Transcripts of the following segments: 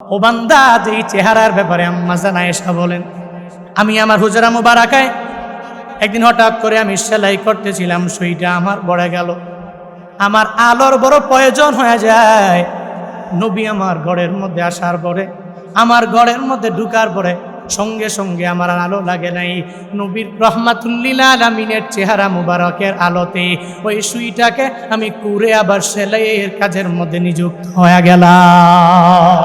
ও বান্দা, এই চেহারার ব্যাপারে আম্মা জান আয়েশা বলেন, আমি আমার হুজরা মুবারাকায় একদিন হঠাৎ করে আমি সেলাই করতেছিলাম, সুইটা আমার পড়ে গেল। আমার আলোর বড় প্রয়োজন হয়ে যায়। নবী আমার ঘরের মধ্যে আসার পরে, আমার ঘরের মধ্যে ঢুকার পরে সঙ্গে সঙ্গে আমার আর আলো লাগে নাই। নবীর রহমাতুল্লিল আলামিনের চেহারা মুবারকের আলোতে ওই সুইটাকে আমি কুরে আবার সেলাইয়ের কাজের মধ্যে নিযুক্ত হয়ে গেলাম।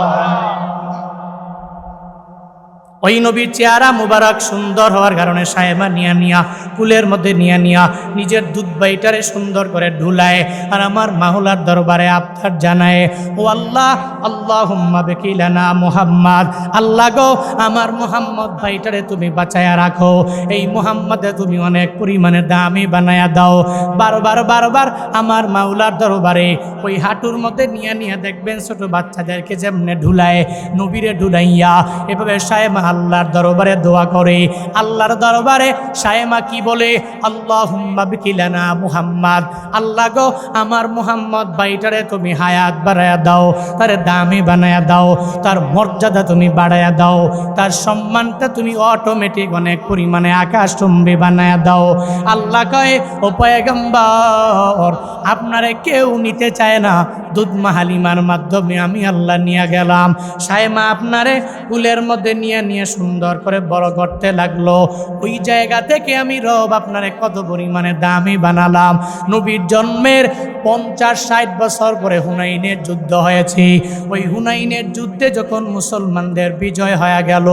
ওই নবীর চেহারা মুবারক সুন্দর হওয়ার কারণে সায়েমা নিয়া কুলের মধ্যে নিয়া নিজের দুধ বাইটারে সুন্দর করে ঢুলায় আর আমার মাওলার দরবারে আবদার জানায়, ও আল্লাহ, আল্লাহুম্মা বিকিলানা মুহাম্মদ, আল্লাহ গো আমার মুহাম্মদ ভাইটারে তুমি বাঁচায়া রাখো, এই মুহাম্মদে তুমি অনেক পরিমাণে দামি বানায়া দাও। বারবার আমার মাওলার দরবারে ওই হাঁটুর মধ্যে নিয়া দেখবেন ছোট বাচ্চাদেরকে যেমনে ঢুলায়, নবীরে ঢুলাইয়া এভাবে সায়েমা আল্লাহর দরবারে দোয়া করে। আল্লাহর দরবারে সায়েমা কি বলে? আল্লাহুম্মা বিকিলানা মুহাম্মদ, আল্লাহ গো আমার মুহাম্মদ ভাইটারে তুমি হায়াত বাড়ায়া দাও, তার দামি বানায়া দাও, তার মর্যাদা তুমি বাড়ায়া দাও, তার সম্মানটা তুমি অটোমেটিক অনেক পরিমাণে আকাশচুম্বী বানায়া দাও। আল্লাহ কয়, ও পয়গম্বর, আপনারে কেউ নিতে চায় না, দুধমা হালিমার মাধ্যমে আমি আল্লাহ নিয়ে গেলাম। সায়েমা আপনারে কুলের মধ্যে নিয়ে সুন্দর করে বড় করতে লাগলো। ওই জায়গা থেকে আমি রব আপনারে কত পরিমাণে দামি বানালাম। নবীর জন্মের 50-60 বছর পরে হুনাইনের যুদ্ধ হয়েছে। ওই হুনাইনের যুদ্ধে যখন মুসলমানদের বিজয় হয়ে গেল,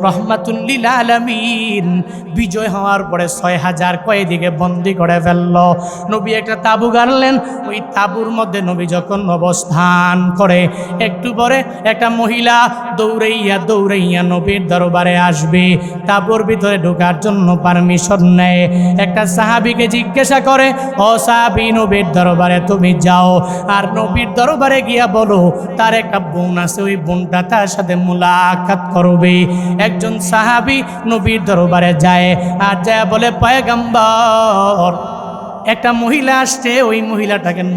রহমাতুল্লিল আলামিন বিজয় হওয়ার পরে 6000 কয়েদিকে বন্দি করে ফেলল। নবী একটা তাবু গাড়লেন। ওই তাবুর মধ্যে নবী যখন অবস্থান করে, একটু পরে একটা মহিলা দৌড়াইয়া নবীর দরবারে আসবে। তাবুর ভিতরে ঢোকার জন্য পারমিশন নেয়। একটা সাহাবীকে জিজ্ঞাসা করে, ও সাহাবী, নবীর দরবারে তুমি যাও আর নবীর দরবারে গিয়া বলো তার একটা বোন আছে, ওই বোনটা তার সাথে মুলাকাত করবে। একজন সাহাবী নবীর দরবারে যায় আর যায় বলে, পয়গম্বর, একটা মহিলা আসছে, ওই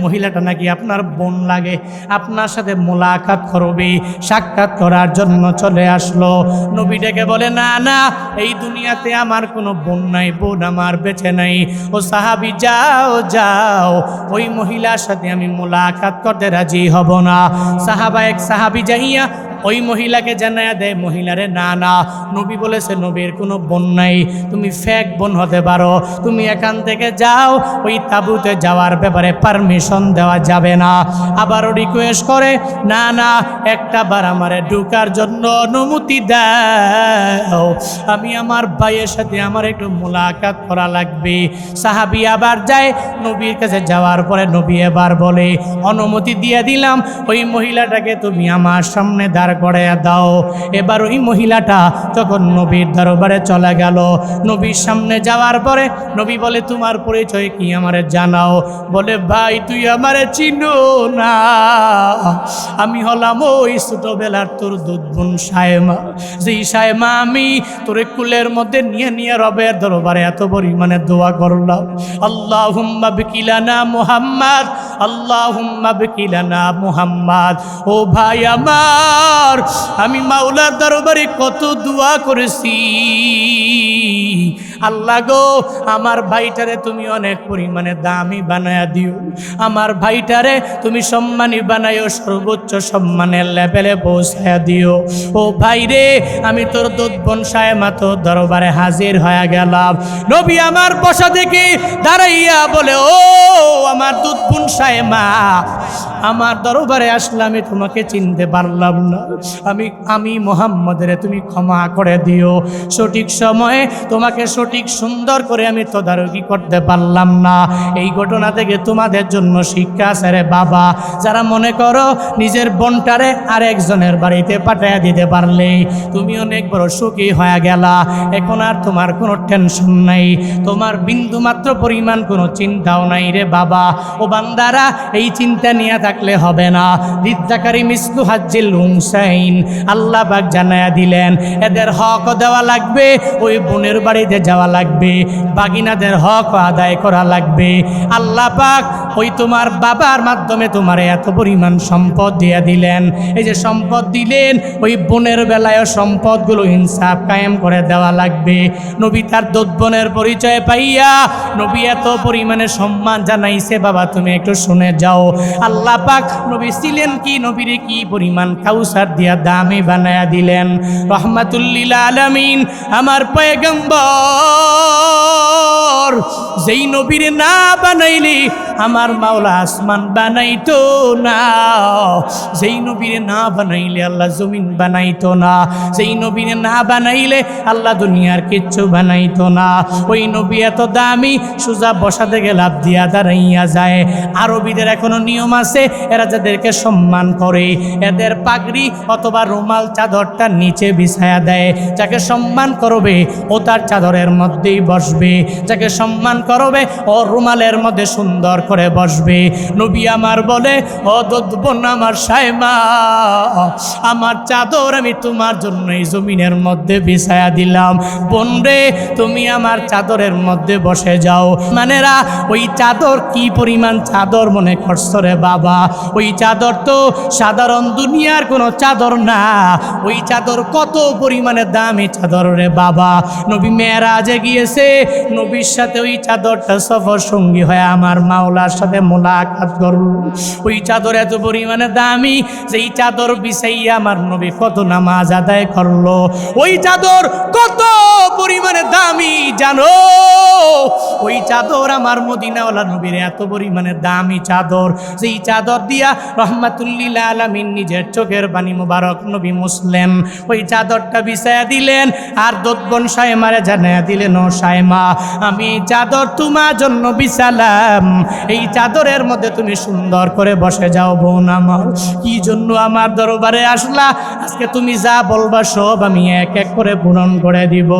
মহিলাটা নাকি আপনার বোন লাগে, আপনার সাথে মোলাকাত করবে, সাক্ষাৎ করার জন্য চলে আসলো। নবী ডেকে বলে, না না, এই দুনিয়াতে আমার কোনো বোন নাই, বোন আমার বেঁচে নাই। ও সাহাবী, যাও, ওই মহিলার সাথে আমি মোলাকাত করতে রাজি হব না। সাহাবী যাইয়া ওই মহিলাকে জানায়া দেয়, মহিলারে, না, নবী বলেছে নবীর কোনো বোন নাই, তুমি ফেক বোন হতে পারো, তুমি এখান থেকে যাও। ওই তাঁবুতে যাওয়ার ব্যাপারে পারমিশন দেওয়া যাবে না। আবারও রিকোয়েস্ট করে, না, একটা বার আমারে ঢুকার জন্য অনুমতি দাও, আমি আমার ভাইয়ের সাথে আমার একটু মোলাকাত করা লাগবে। সাহাবী আবার যায়। নবীর কাছে যাওয়ার পরে নবী এবার বলে, অনুমতি দিয়ে দিলাম, ওই মহিলাটাকে তুমি আমার সামনে করাইয়া দাও। এবার ওই মহিলাটা যখন নবীর দরবারে চলে গেল, নবীর সামনে যাওয়ার পরে নবী বলে, তোমার পরিচয় কি আমারে জানাও। বলে, ভাই, তুই আমারে চিনো না, আমি হলাম ওই ছোটবেলার তোর দুধ বোন সায়েমা, যেই সায়েমা আমি তোরে কুলের মধ্যে নিয়ে রবের দরবারে এত পরিমাণে দোয়া করলাম, আল্লাহুম্মা বিকিলানা মুহাম্মদ, আল্লাহুম্মা বিকিলানা মুহাম্মদ। ও ভাই আমার, আমি মাওলার দরবারে কত দোয়া করেছি, আল্লাহ গো আমার ভাইটারে তুমি অনেক পরিমাণে দামি বানায়া দিও, আমার ভাইটারে তুমি সম্মানী বানাইও, সর্বোচ্চ সম্মানের লেভেলে পৌঁছায়া দিও। ও ভাই রে, আমি তোর দুধ বোন সায়েমা তোর দরবারে হাজির হয়ে গেলাম। নবী আমার বসা দেখে দাঁড়াইয়া বলে, ও আমার দুধ বোন সায়েমা, আমার দরবারে আসলে আমি তোমাকে চিনতে পারলাম না, আমি মুহাম্মদের তুমি ক্ষমা করে দিও, সঠিক সময়ে তোমাকে সঠিক সুন্দর করে আমি তদারকি করতে পারলাম না। এই ঘটনা থেকে তোমাদের জন্য শিক্ষা আছে রে বাবা, যারা মনে করো নিজের বোনটারে আরেকজনের বাড়িতে পাঠিয়ে দিতে পারলে তুমি অনেক বড় সুখী হয়ে গেলা, এখন আর তোমার কোনো টেনশন নাই, তোমার বিন্দু মাত্র পরিমাণ কোনো চিন্তাও নাই রে বাবা। ও বান্দারা, এই চিন্তা নিয়ে থাকলে হবে না। রিদ্দাকারী মিসলু হাজ্জিল উনসাইন, আল্লাহ পাক জানায়া দিলেন, এদের হক দেওয়া লাগবে, ওই বোনের বাড়িতে যাওয়া লাগবে, বাগিনাদের হক আদায় করা লাগবে। আল্লাহ পাক ওই তোমার বাবার মাধ্যমে তোমার এত পরিমাণ সম্পদ দিয়ে দিলেন। এই যে সম্পদ দিলেন, ওই বোনের বেলায় সম্পদগুলো ইনসাফ কায়েম করে দেওয়া লাগবে। নবী তার দোত বোনের পরিচয় পাইয়া নবী এত পরিমাণে সম্মান জানাইছে। বাবা তুমি একটু শুনে যাও, আল্লাহ পাক নবী ছিলেন কি, নবীরে কি পরিমাণ কাউসার দিয়া দামি বানায়া দিলেন। রহমাতুল লিল আলামিন আমার পয়গম্বর, যেই নবীরে না বানাইলে আমার মাওলা আসমান বানাইতো না, যেই নবীরে না বানাইলে আল্লাহ জমিন বানাইতো না, যেই নবীরে না বানাইলে আল্লাহ দুনিয়ার কিচ্ছু বানাইতো না। ওই নবী এত দামি, সোজা বসা থেকে লাভ দিয়া দাঁড়াইয়া যায়। আরবিদের এখনো নিয়ম আছে, এরা যাদেরকে সম্মান করে এদের পাগড়ি অথবা রুমাল চাদরটা নিচে বিছায়া দেয়। যাকে সম্মান করবে ও তার চাদরের মধ্যেই বসবে, যাকে সম্মান করবে ও রুমালের মধ্যে সুন্দর করে বসবে। নবী আমার বলে, ও দোদবোন আমার সায়মা, আমার চাদর আমি তোমার জন্য এই জমিনের মধ্যে বিছায়া দিলাম। বোন রে তুমি আমার চাদরের মধ্যে বসে যাও। মানেরা ওই চাদর কি পরিমাণ চাদর মনে করছো রে বাবা, ওই চাদর তো সাধারণ দুনিয়ার কোনো চাদর না, ওই চাদর কত পরিমাণে দামি চাদর রে বাবা। নবী মেরাজে গিয়েছে, নবীর সাথে ওই চাদরটা সফর সঙ্গী হয়ে আমার মাওলার সাথে মোলাকাত করল। ওই চাদর এত পরিমাণে দামি, যেই চাদর বিছাইয়া আমার নবী কত নামাজ আদায় করলো। ওই চাদর কত পরিমাণে দামি জানো? ওই চাদর আমার মদিনাওয়ালা নবীর এত পরিমাণে দামি চাদর, যেই চাদর দিয়া রহমাতুল লিল আলামিন নিজের চোখের বাণী মুবারক নবী মুসলেন ওই চাদরটা বিছায়া দিলেন। আর দোদবোন সায়মারে জানায়া দিলেন, ও সায়মা আমি এই চাদর তোমার জন্য বিছালাম, এই চাদরের মধ্যে তুমি সুন্দর করে বসে যাও। বোন আমার, কি জন্য আমার দরবারে আসলা? আজকে তুমি যা বলবা সব আমি এক এক করে পূরণ করে দিব।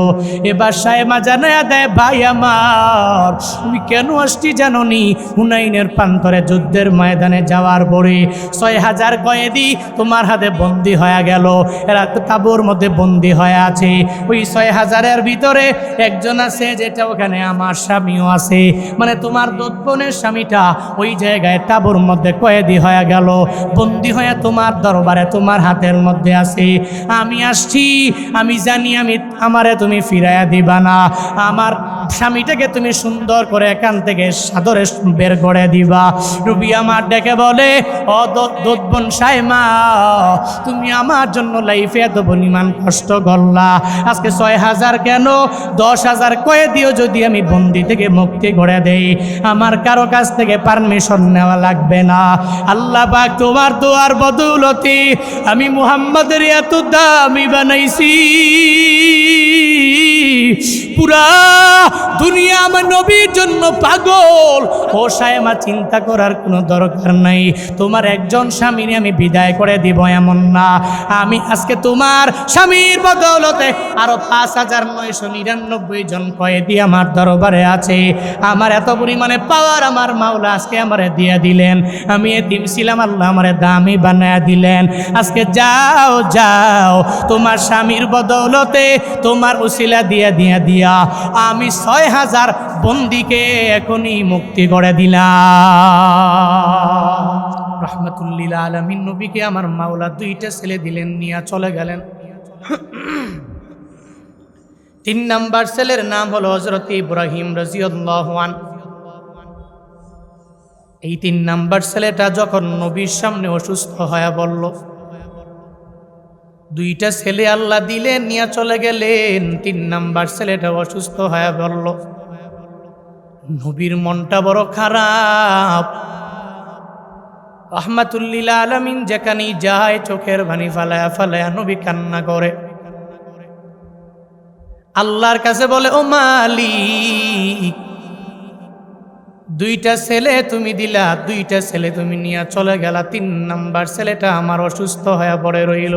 এবার সায়মা জানায়া দেয়, ভাই আমার তুমি কেন আসছি জানো নি? হুনাইনের প্রান্তরে যুদ্ধের ময়দানে যাওয়ার পরে ৬,০০০ কয়েদি তোমার হাতে বন্দী হয়ে গেল। এরা তাঁবুর মধ্যে বন্দী হয়ে আছে। ওই ৬,০০০-এর ভিতরে একজন আছে, যেটা ওখানে আমার স্বামীও আছে, মানে তোমার দোদবোনের স্বামীটা ওই জায়গায় তাঁবুর মধ্যে কয়েদি হয়ে গেল, বন্দী হয়ে তোমার দরবারে তোমার হাতের মধ্যে আছে। আমি আসছি, আমি জানি আমারে তুমি ফিরাইয়া দিবা না, আমার স্বামীটাকে তুমি সুন্দর করে এখান থেকে সাদরে বের করে দিবা। নবী আমার ডেকে বলে, ও দোদবোন সায়মা তুমি আমার জন্য লাইফে এত পরিমাণ কষ্ট করলা, আজকে ৬,০০০ কেন ১০,০০০ কয়েদিও যদি আমি বন্দি থেকে মুক্তি করে দেই, আমার কারো কাছ থেকে পারমিশন নেওয়া লাগবে না। আল্লাহ পাক তোমার দোয়ার বদৌলতে আমি মুহাম্মাদের এত দামি বানাইছি, পুরা দুনিয়া আমার নবীর জন্য পাগল। ও সায়মা চিন্তা করার কোনো দরকার নাই, তোমার একজন স্বামীর আমি বিদায় করে দিব এমন না, আমি আজকে তোমার স্বামীর বদৌলতে আরো ৫,৯৯৯ জন কয়েদি আমার দরবারে আছে। আমার এত পরিমাণে পাওয়ার আমার মাওলা আজকে আমারে দিয়ে দিলেন। আমি এতিম ছিলাম, আল্লাহ আমারে দামি বানায়া দিলেন। আজকে যাও যাও, তোমার স্বামীর বদৌলতে তোমার উসিলা দিয়া আমি ৬,০০০ বন্দীকে এখনই মুক্তি করে দিলাম। রহমাতুল লিল আলামিন নবীকে আমার মাওলা ২টা ছেলে দিলেন, নিয়ে চলে গেলেন। ৩ নাম্বার ছেলের নাম হলো হযরত ইব্রাহিম রাদিয়াল্লাহু আনহু। এই ৩ নাম্বার ছেলেটা যখন নবীর সামনে অসুস্থ হয়ে বলল, ২টা ছেলে আল্লাহ দিলেন, নিয়ে চলে গেলেন। ৩ নাম্বার ছেলেটা অসুস্থ হয়ে বলল, নবীর মনটা বড় খারাপ। রহমাতুল লিল আলামিন যেখানেই যায় চোখের পানি ফালায়া ফালায়া নবী কান্না করে, আল্লাহর কাছে বলে, ও মালিক ২টা ছেলে তুমি দিলা, ২টা ছেলে তুমি নিয়ে চলে গেলা, ৩ নাম্বার ছেলেটা আমার অসুস্থ হয়ে পড়ে রইল।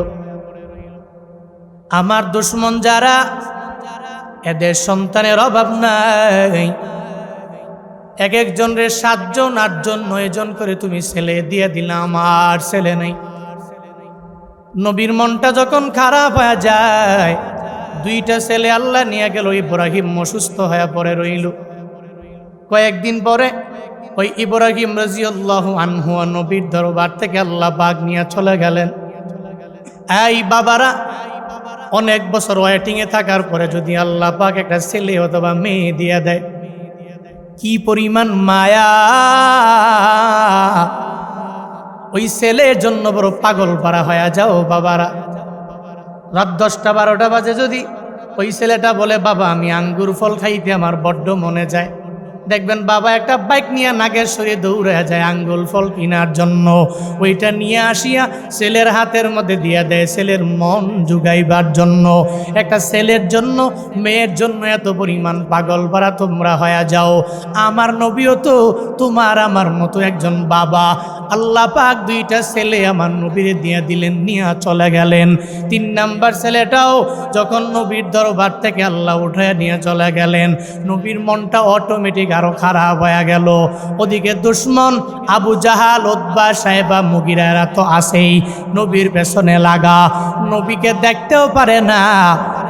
আমার দুশমন যারা, এদের সন্তানের অভাব নাই, এক একজনের ৭ জন ৮ জন ৯ জন করে তুমি ছেলে দিয়ে দিলা, আমার ছেলে নেই। নবীর মনটা যখন খারাপ হয়ে যায়, ২টা ছেলে আল্লাহ নিয়ে গেল, ইব্রাহিম অসুস্থ হয়ে পড়ে রইল। কয়েকদিন পরে ওই ইব্রাহিম রাদিয়াল্লাহু আনহু নবীর দরবার থেকে আল্লাহ পাক নিয়ে চলে গেলেন। এই বাবারা, অনেক বছর ওয়েটিংয়ে থাকার পরে যদি আল্লাহ পাক একটা ছেলে অথবা মেয়ে দিয়ে দেয়, কি পরিমাণ মায়া! ওই ছেলের জন্য বড় পাগল পারা হয়ে যাও বাবারা। রাত 10টা-12টা বাজে যদি ওই ছেলেটা বলে, বাবা আমি আঙ্গুর ফল খাইতে আমার বড্ড মনে যায়, দেখবেন বাবা একটা বাইক নিয়ে নাগেশ্বরী দৌড়ে যায় আঙ্গুর ফল কেনার জন্য। ওইটা নিয়ে আসিয়া ছেলের হাতের মধ্যে দিয়ে দেয় ছেলের মন জুগাইবার জন্য। একটা ছেলের জন্য, মেয়ের জন্য এত পরিমাণ পাগল পারা তোমরা হয়ে যাও। আমার নবীও তো তোমার আমার মতো একজন বাবা। আল্লাহ পাক 2টা ছেলে আমার নবীর দিয়ে দিলেন, নিয়ে চলে গেলেন। 3 নাম্বার ছেলেটাও যখন নবীর দরবার থেকে আল্লাহ উঠায় নিয়ে চলে গেলেন, নবীর মনটা অটোমেটিক আরো খারাপ হয়ে গেল। ওদিকে দুশ্মন আবু জাহাল, উতবা, সাইবা, মুগিরা এরা তো আছেই নবীর পেছনে লাগা। নবীকে দেখতেও পারে না,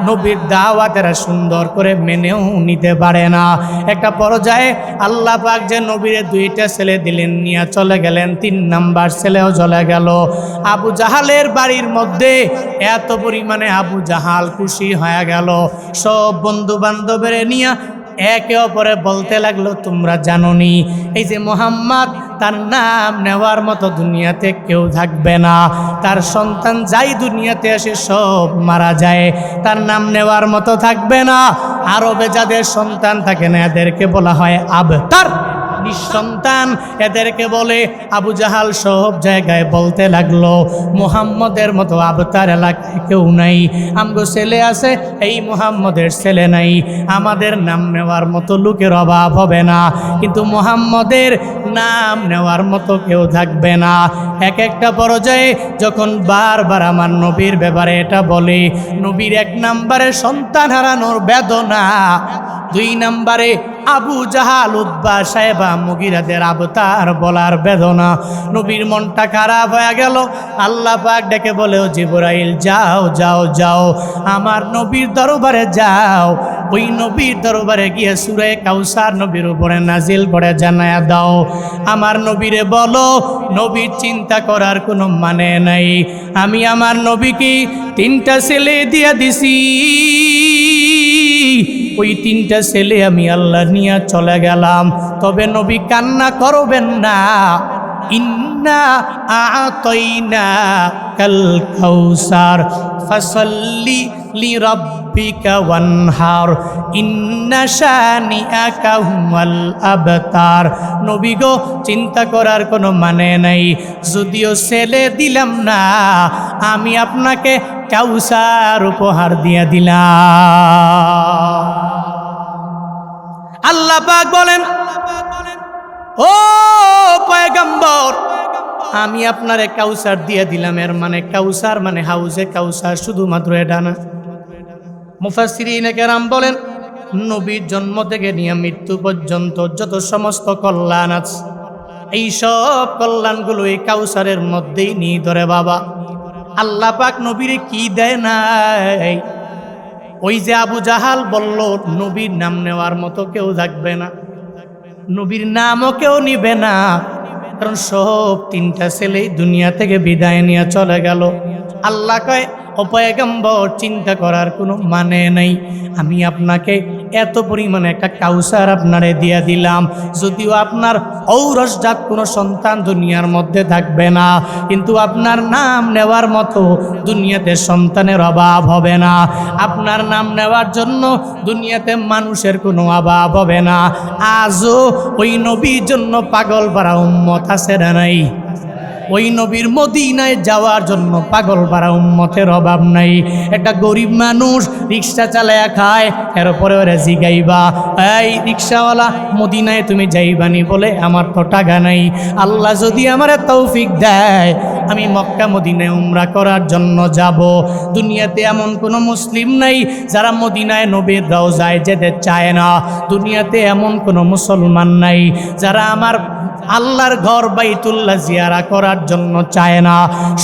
নবীর দাওয়াত এরা সুন্দর করে মেনেও নিতে পারে না। একটা পর্যায়ে আল্লাহ পাক যে নবীর 2টা ছেলে দিলেন, নিয়ে চলে গেলেন। 3 নাম্বার ছেলেও চলে গেল। আবু জাহালের বাড়ির মধ্যে এত পরিমাণে আবু জাহাল খুশি হয়ে গেল। সব বন্ধু বান্ধবের নিয়ে একে অপরে বলতে লাগলো, তোমরা জানো নি এই যে মুহাম্মদ, তার নাম নেওয়ার মতো দুনিয়াতে কেউ থাকবে না। তার সন্তান যাই দুনিয়াতে আসে সব মারা যায়, তার নাম নেওয়ার মতো থাকবে না। আরবে যাদের সন্তান থাকে না এদেরকে বলা হয় আবতার, নিঃসন্তান এদেরকে বলে। আবু জাহাল সব জায়গায় বলতে লাগলো, মুহাম্মদের মতো আবতার এলাকায় কেউ নাই। আমগো ছেলে আছে, এই মুহাম্মদের ছেলে নাই। আমাদের নাম নেওয়ার মতো লোকের অভাব হবে না, কিন্তু মুহাম্মদের নাম নেওয়ার মতো কেউ থাকবে না। একটা পর্যায়ে যখন বারবার আমার নবীর ব্যাপারে এটা বলে, নবীর 1 নম্বরে সন্তান হারানোর বেদনা, 2 নম্বরে আবু জাহাল, উতবা, সাইবা, মুগিরাদের আবতার বলার বেদনা, নবীর মনটা খারাপ হয়ে গেল। আল্লাহ পাক ডেকে বলে, ও জিবরাইল যাও যাও যাও, আমার নবীর দরবারে যাও। ওই নবীর দরবারে গিয়ে সূরা কাউসার নবীর উপরে নাজিল করে জানায়া দাও। আমার নবীরে বলো, নবীর চিন্তা করার কোনো মানে নাই। আমি আমার নবীকে 3টা ছেলে দিয়ে দিছি, ওই 3টা ছেলে আমি আল্লাহ নিয়ে চলে গেলাম। তবে নবী কান্না করবেন না। ইন্না আতাইনা কাল কাউসার ফাসাল্লি লিরাব্বিকা ওয়ানহার ইন্না শানিআকা হুয়াল আবতার। নবী গো, চিন্তা করার কোনো মানে নাই। যদিও ছেলে দিলাম না, আমি আপনাকে কাউসার উপহার দিয়ে দিলাম। আল্লাহ পাক বলেন, ও পয়গম্বর, আমি আপনারে কাউসার দিয়ে দিলাম। এর মানে কাউসার মানে হাউজে কাউসার, শুধুমাত্র এটা না। মুফাসসিরিনে কেরাম বলেন, নবীর জন্ম থেকে নিয়ে মৃত্যু পর্যন্ত যত সমস্ত কল্যাণ আছে, এই সব কল্যাণগুলো এই কাউসারের মধ্যেই নিয়ে ধরে বাবা। আল্লাহ পাক নবীরে কি দেয় নাই? ওই যে আবু জাহাল বলল নবীর নাম নেওয়ার মতো কেউ থাকবে না, নবীর নামও কেউ নিবে না, কারণ সব 3টা ছেলেই দুনিয়া থেকে বিদায় নিয়ে চলে গেল। আল্লাহ কয়, ও পয়গম্বর, চিন্তা করার কোনো মানে নেই। আমি আপনাকে এত পরিমাণে একটা কাউসার আপনারে দিয়ে দিলাম। যদিও আপনার ঔরসজাত কোনো সন্তান দুনিয়ার মধ্যে থাকবে না, কিন্তু আপনার নাম নেওয়ার মতো দুনিয়াতে সন্তানের অভাব হবে না। আপনার নাম নেওয়ার জন্য দুনিয়াতে মানুষের কোনো অভাব হবে না। আজও ওই নবীর জন্য পাগল পারা উম্মত আছে না নাই? ওই নবীর মদিনায় যাওয়ার জন্য পাগল পারা উম্মতের অভাব নাই। একটা গরিব মানুষ রিক্সা চালায়া খায়, এরপরে ওরা জিগাইবা, এই রিক্সাওয়ালা, মদিনায় তুমি যাইবানি? বলে, আমার তো টাকা নাই। আল্লাহ যদি আমারে তৌফিক দেয়, আমি মক্কা মদিনায় উমরা করার জন্য যাব। দুনিয়াতে এমন কোনো মুসলিম নাই যারা মদিনায় নবীর রওজায় যেতে চায় না। দুনিয়াতে এমন কোনো মুসলমান নাই যারা আমার আল্লাহর ঘর বাইতুল্লাহ জিয়ারা করার জন্য চায় না।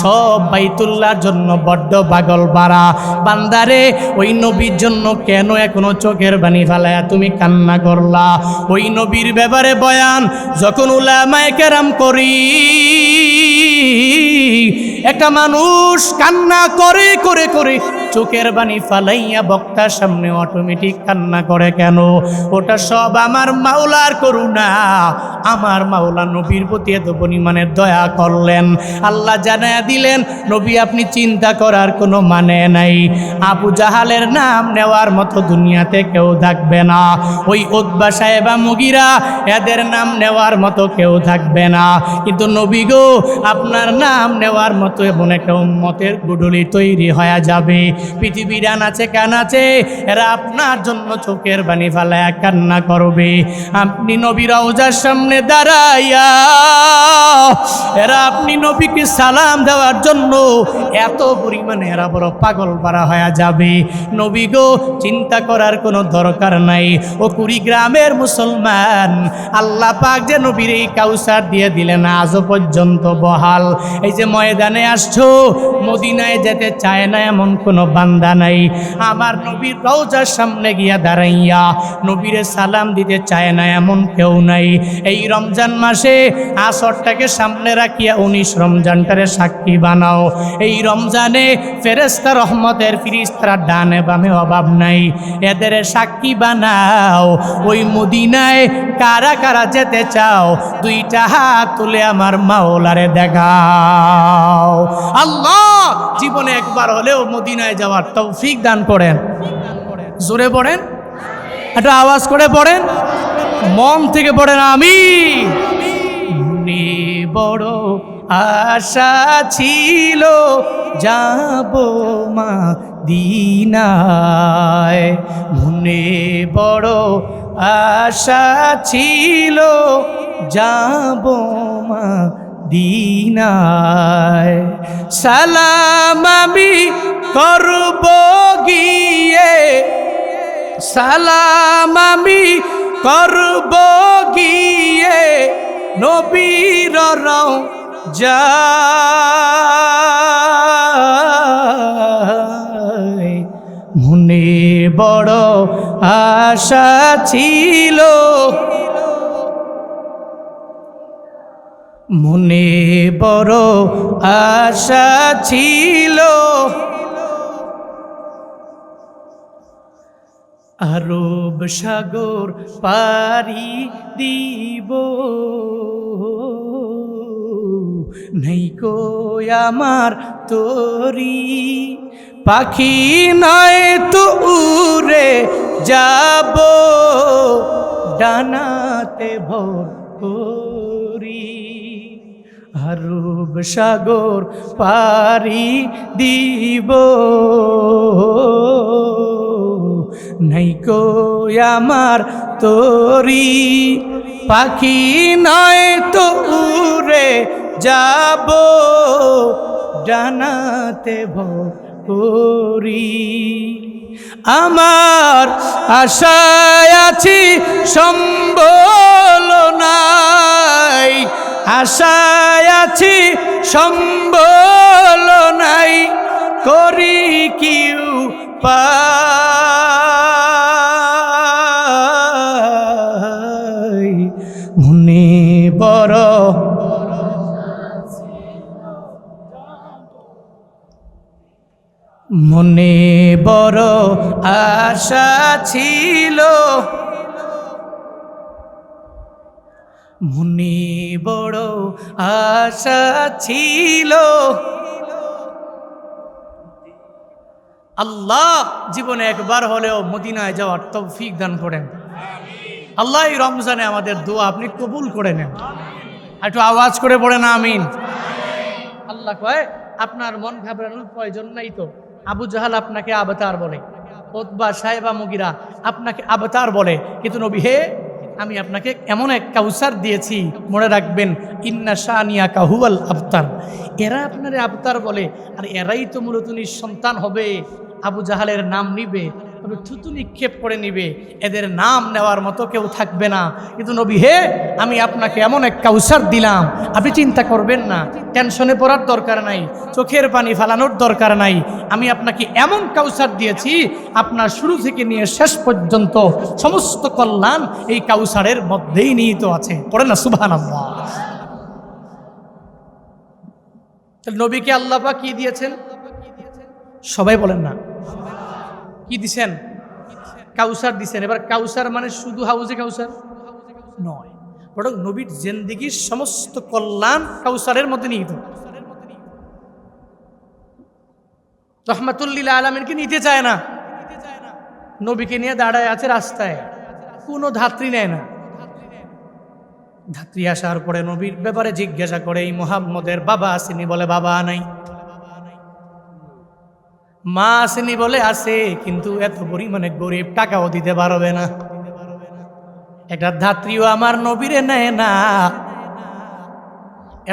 সব বাইতুল্লাহর জন্য বড্ড পাগল পারা। বান্দারে, ওই নবীর জন্য কেন এখনো চোখের পানি ফেলায়া তুমি কান্না করলা? ওই নবীর ব্যাপারে বয়ান যখন উলামায়ে কেরাম করি, একটা মানুষ কান্না করে করে করে চোখের পানি ফালাইয়া বক্তার সামনে অটোমেটিক কান্না করে কেন? ওটা সব আমার মাওলার করুণা। আমার মাওলা নবীর প্রতি এত পরিমাণের দয়া করলেন, আল্লাহ জানায়া দিলেন, নবী আপনি চিন্তা করার কোনো মানে নাই। আবু জাহালের নাম নেওয়ার মতো দুনিয়াতে কেউ থাকবে না। ওই উতবা সাহেবা মুগিরা, এদের নাম নেওয়ার মতো কেউ থাকবে না। কিন্তু নবী গো, আপনার নাম নেওয়ার মতো এমন একটা উম্মতের গুডলি তৈরি হয়ে যাবে। পৃথিবীর আনাচে কানাচে এরা আপনার জন্য চোখের পানি ফেলায় কান্না করবে। আপনি নবীর রওজার সামনে দাঁড়াইয়া এরা আপনি নবীকে সালাম দেওয়ার জন্য এত পরিমাণে এরা বড় পাগল পারা হয়ে যাবে। নবী গো, চিন্তা করার কোনো দরকার নাই। ও কুড়িগ্রামের মুসলমান, আল্লাহ পাক যে নবীর এই কাউসার দিয়ে দিলেন আজও পর্যন্ত বহাল। এই যে ময়দানে আসছো, মদিনায় যেতে চায় না এমন কোনো বান্দা নাই। আমার নবীর রওজার সামনে গিয়া দাঁড়াইয়া নবীরে সালাম দিতে চায় না এমন কেউ নাই। এই রমজান মাসে আসরটাকে সামনে রাখিয়া 19 রমজানটারে সাক্ষী বানাও। এই রমজানে ফেরেশতা রহমতের ফিরিস্তারা ডানে বামে অভাব নাই, এদের সাক্ষী বানাও। ওই মদিনায় কারা কারা যেতে চাও, দুইটা হাত তুলে আমার মাওলারে দেখাও। আল্লাহ জীবনে একবার হলেও মদিনায় যাওয়ার তৌফিক দান করেন। জোরে পড়েন, একটা আওয়াজ করে পড়েন, মন থেকে পড়েন আমিন। মনে বড় আশা ছিল যাব মদিনায়, মনে বড় আশা ছিল যাব মদিনায়। সালাম আমি করব গিয়ে, সালাম আমি করব গিয়ে নবীর রওজায়, মনে বড় আশা ছিল, মনে বড় আশা ছিল আরব সাগর পারি দিব, নাই কো আমার তোরি পাখি নয় তো উড়ে যাব ডানাতে ভর করি। আরব সাগর পারি দিব, নাই কো আমার তোরি পাখি নয় তো উড়ে যাব ডানাতে ভরি। আমার আশায় আছি সম্বল নাই, আশায় আছি সম্বল নাই, করি কি উপায়। মনে বড় মনে বড় আশা ছিল, মনে বড় আশা ছিল। আল্লাহ জীবনে একবার হলেও মদিনায় যাওয়ার তৌফিক দান করেন। আল্লাহ এই রমজানে আমাদের দোয়া আপনি কবুল করে নেন। একটু আওয়াজ করে পড়েন আমিন। আল্লাহ কয় আপনার মন ঘাবড়ানোর প্রয়োজন নাই তো। আবু জাহাল আপনাকে আবতার বলে, উতবা সাহেবা মুগিরা আপনাকে আবতার বলে, কিন্তু নবী হে আমি আপনাকে এমন এক কাউসার দিয়েছি, মনে রাখবেন, ইন্না শানিয়া কাহুয়াল আবতার। এরা আপনারে আবতার বলে, আর এরাই তো মূলত নিঃসন্তান হবে। আবু জাহালের নাম নিবে, তবে থুতু নিক্ষেপ করে নিবে, এদের নাম নেওয়ার মতো কেউ থাকবে না। কিন্তু নবী হে, আমি আপনাকে এমন এক কাউসার দিলাম, আপনি চিন্তা করবেন না, টেনশনে পড়ার দরকার নাই, চোখের পানি ফালানোর দরকার নাই। আমি আপনাকে এমন কাউসার দিয়েছি, আপনার শুরু থেকে নিয়ে শেষ পর্যন্ত সমস্ত কল্যাণ এই কাউসারের মধ্যেই নিহিত আছে। পড়ে না সুবহানাল্লাহ। তাহলে নবীকে আল্লাহ পাক কি দিয়েছেন? সবাই বলেন না, কি দিছেন? কাউসার দিছেন। এবার কাউসার মানে শুধু হাউজে কাউসার নয়, বরং নবীর জিন্দেগীর সমস্ত কল্যাণ কাউসারের মধ্যে নিহিত। রহমাতুল্লিল আলামিনকে নিতে চায় না, নবীকে নিয়ে দাঁড়ায় আছে রাস্তায়, কোনো ধাত্রী নেয় না। ধাত্রী আসার পরে নবীর ব্যাপারে জিজ্ঞাসা করে, এই মুহাম্মদের বাবা আসেনি? বলে বাবা নাই। মা আসেনি? বলে আছে, কিন্তু এত পরিমাণে গরিব, টাকাও দিতে পারবে না। একটা ধাত্রীও আমার নবীরে নেয় না।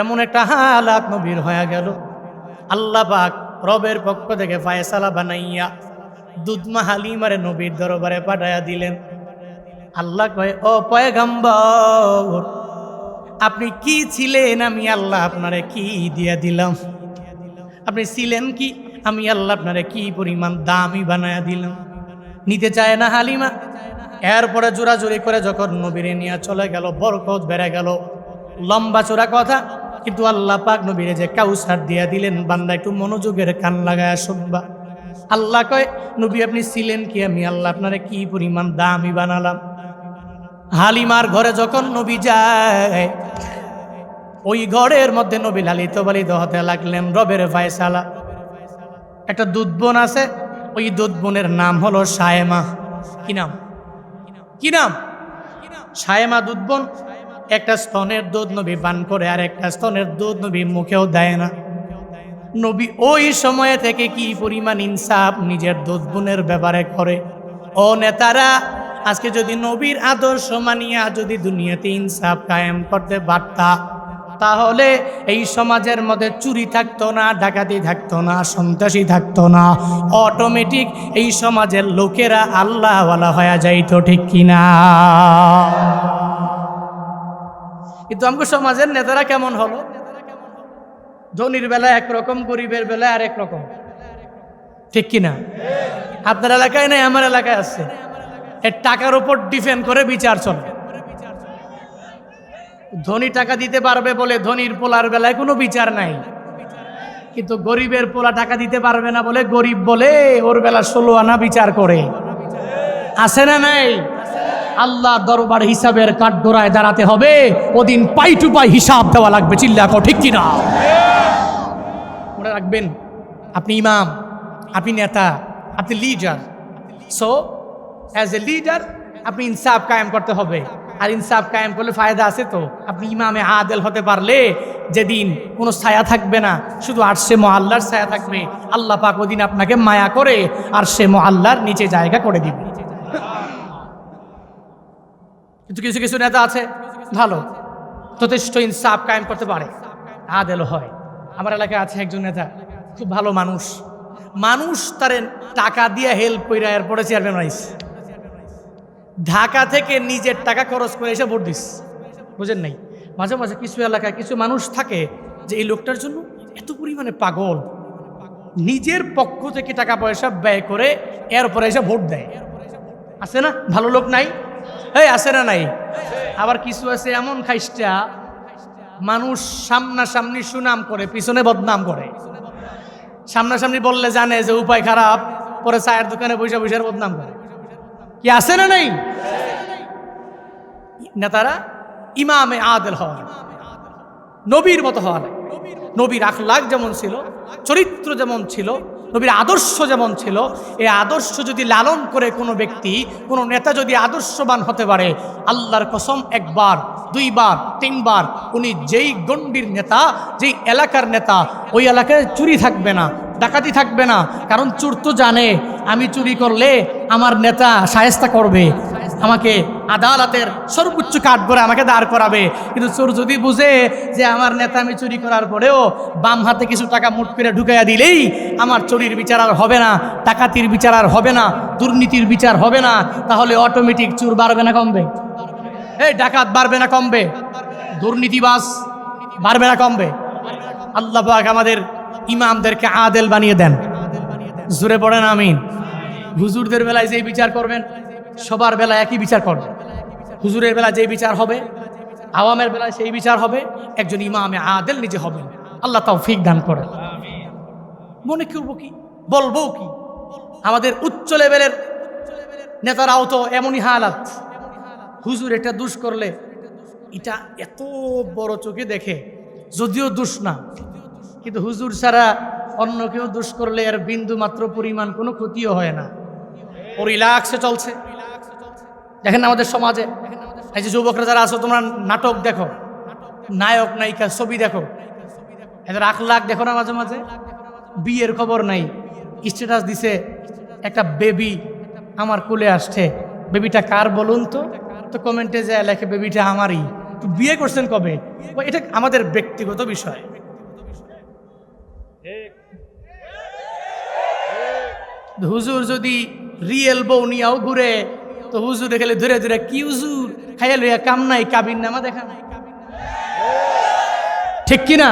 এমন একটা হালাত নবীর হয়ে গেল। আল্লাহ পাক রবের পক্ষ থেকে ফায়সালা বানাইয়া দুধমা হালিমারে নবীর দরবারে পাঠাইয়া দিলেন। আল্লাহ কয়, ও পয়গম্বর, আপনি কি ছিলেন, আমি আল্লাহ আপনারে কি দিয়ে দিলাম। আপনি ছিলেন কি, আমি আল্লাহ আপনারে কি পরিমাণ দামি বানায়া দিলাম। নিতে চায় না হালিমা। এরপরে জোরাজুরি করে যখন নবীরে নিয়ে চলে গেল, বরকত বেড়ে গেল। লম্বা চোরা কথা, কিন্তু আল্লাহ পাক নবীরে যে কাউসার দিয়া দিলেন, বান্দা একটু মনোযোগের কান লাগায় শুনবা। আল্লাহ কয়, নবী আপনি ছিলেন কি, আমি আল্লাহ আপনারে কি পরিমাণ দামি বানালাম। হালিমার ঘরে যখন নবী যায়, ওই ঘরের মধ্যে নবী লালিত পালিত হতে লাগলেন। রবের ফায়সালা। একটা দুধ বোন আছে, ওই দুধ বোনের নাম হলো শায়েমা। কি নাম? কি নাম? শায়েমা দুধ বোন। একটা স্তনের দুধ নবী পান করে, আর একটা স্তনের দুধ নবী মুখেও দেয় না। নবী ওই সময় থেকে কি পরিমাণ ইনসাফ নিজের দুধ বোনের ব্যাপারে করে। ও নেতারা, আজকে যদি নবীর আদর্শ মানিয়া যদি দুনিয়াতে ইনসাফ কায়েম করতে পারতা, তাহলে এই সমাজের মধ্যে চুরি থাকতো না, ডাকাতি থাকতো না, সন্ত্রাসী থাকতো না। অটোমেটিক এই সমাজের লোকেরা আল্লাহওয়ালা হয়ে যাইতো, ঠিক কিনা? কিন্তু আমাদের সমাজের নেতারা কেমন হলো? ধনীর বেলায় একরকম, গরিবের বেলায় আরেক রকম, ঠিক কিনা? আপনার এলাকায় নাই, আমার এলাকায় আছে। এর টাকার উপর ডিপেন্ড করে বিচার চলে। ধনী টাকা দিতে পারবে বলে ধনীর পোলার বেলায় কোনো বিচার নাই, কিন্তু গরিবের পোলা টাকা দিতে পারবে না বলে গরিব বলে ওর বেলা 16 আনা বিচার করে। আছে না নাই? আল্লাহ দরবার হিসাবের কাঠগড়ায় দাঁড়াতে হবে, ওদিন পাই টু পাই হিসাব দেওয়া লাগবে। চিল্লা কও, ঠিক কিনা? মনে রাখবেন, আপনি ইমাম, আপনি নেতা, আপনি leader. So as a leader আপনি ইনসাফ কায়েম করতে হবে। আর ইনসাফ কায়েম করলে ফায়দা আছে তো। আপনি ইমামে আদেল হতে পারলে যেদিন কোনো ছায়া থাকবে না, শুধু আরশে মুআল্লার ছায়া থাকবে। আল্লাহ পাক ওদিন আপনাকে মায়া করে আরশে মুআল্লার নিচে জায়গা করে দিবে। কিন্তু কিছু কিছু নেতা আছে ভালো, যথেষ্ট ইনসাফ কায়েম করতে পারে, আদেল হয়। আমার এলাকায় আছে একজন নেতা, খুব ভালো মানুষ। মানুষ তারে টাকা দিয়ে হেল্প করে এরপরে চেয়ারম্যান বানাইছে। ঢাকা থেকে নিজের টাকা খরচ করে এসে ভোট দিস। বুঝেন নাই? মাঝে মাঝে কিছু এলাকায় কিছু মানুষ থাকে যে এই লোকটার জন্য এত পরিমাণে পাগল, নিজের পক্ষ থেকে টাকা পয়সা ব্যয় করে এরপরে এসে ভোট দেয়। আছে না? ভালো লোক নাই? এই আছে না নাই? আবার কিছু আছে এমন খাইস্টা, মানুষ সামনাসামনি সুনাম করে, পিছনে বদনাম করে। সামনাসামনি বললে জানে যে উপায় খারাপ, পরে চায়ের দোকানে বসে বসে বদনাম করে। কি আছে না নাই? নেতারা ইমামে আদেল হওয়া, নবীর মতো হওয়া লাগে। নবীর আখলাক যেমন ছিল, চরিত্র যেমন ছিল, নবীর আদর্শ যেমন ছিল, এই আদর্শ যদি লালন করে কোনো ব্যক্তি, কোনো নেতা যদি আদর্শবান হতে পারে, আল্লাহর কসম একবার, দুইবার, তিনবার উনি যেই গণ্ডির নেতা, যেই এলাকার নেতা, ওই এলাকায় চুরি থাকবে না, ডাকাতি থাকবে না। কারণ চোর তো জানে আমি চুরি করলে আমার নেতা শায়েস্তা করবে। আমাকে আদালতের সর্বোচ্চ কাঠগড়ে আমাকে দাঁড় করাবে। কিন্তু চোর যদি বুঝে যে আমার নেতা আমি চুরি করার পরেও বাম হাতে কিছু টাকা মুঠ করে ঢুকাইয়া দিলেই আমার চুরির বিচার আর হবে না, ডাকাতির বিচার আর হবে না, দুর্নীতির বিচার হবে না, তাহলে অটোমেটিক চোর বাড়বে না কমবে? এই ডাকাত বাড়বে না কমবে? দুর্নীতিবাজ বাড়বে না কমবে? আল্লাহ পাক আমাদের ইমামদেরকে আদেল বানিয়ে দেন। জোরে পড়েন আমিন। হুজুরদের বেলায় যেই বিচার করবেন সবার বেলায় একই বিচার করবেন। হুজুরের বেলায় যেই বিচার হবে, আওয়ামের বেলায় সেই বিচার হবে। একজন ইমামে আদেল নিজে হবেন। আল্লাহ তৌফিক দান করেন। মনে করবো কি, বলবো কি, আমাদের উচ্চ লেভেলের নেতারাও তো এমনই হালাত। হুজুর এটা দোষ করলে এটা এত বড় চোখে দেখে, যদিও দোষ না, কিন্তু হুজুর ছাড়া অন্য কেউ দোষ করলে এর বিন্দু মাত্র পরিমাণ কোনো ক্ষতিও হয় না, ও রিল্যাক্সে চলছে। দেখেন আমাদের সমাজে এই যে যুবকরা যারা আছো, তোমরা নাটক দেখো, নায়ক নায়িকা ছবি দেখো, এদের আখলাক দেখো না মাঝে মাঝে। বিয়ের খবর নাই, স্ট্যাটাস দিছে একটা বেবি আমার কোলে আসছে, বেবিটা কার বলুন তো? তো কমেন্টে যায় লেখে বেবিটা আমারই। তো বিয়ে করছেন কবে? এটা আমাদের ব্যক্তিগত বিষয়। হুজুর যদি রিয়েল বউ নিয়েও ঘুরে, তো হুজুর খেলে ধরে ধরে কি হুজুর খাইয়া লইয়া কাম নাই, কাবির নামা দেখা নাই, ঠিক কিনা?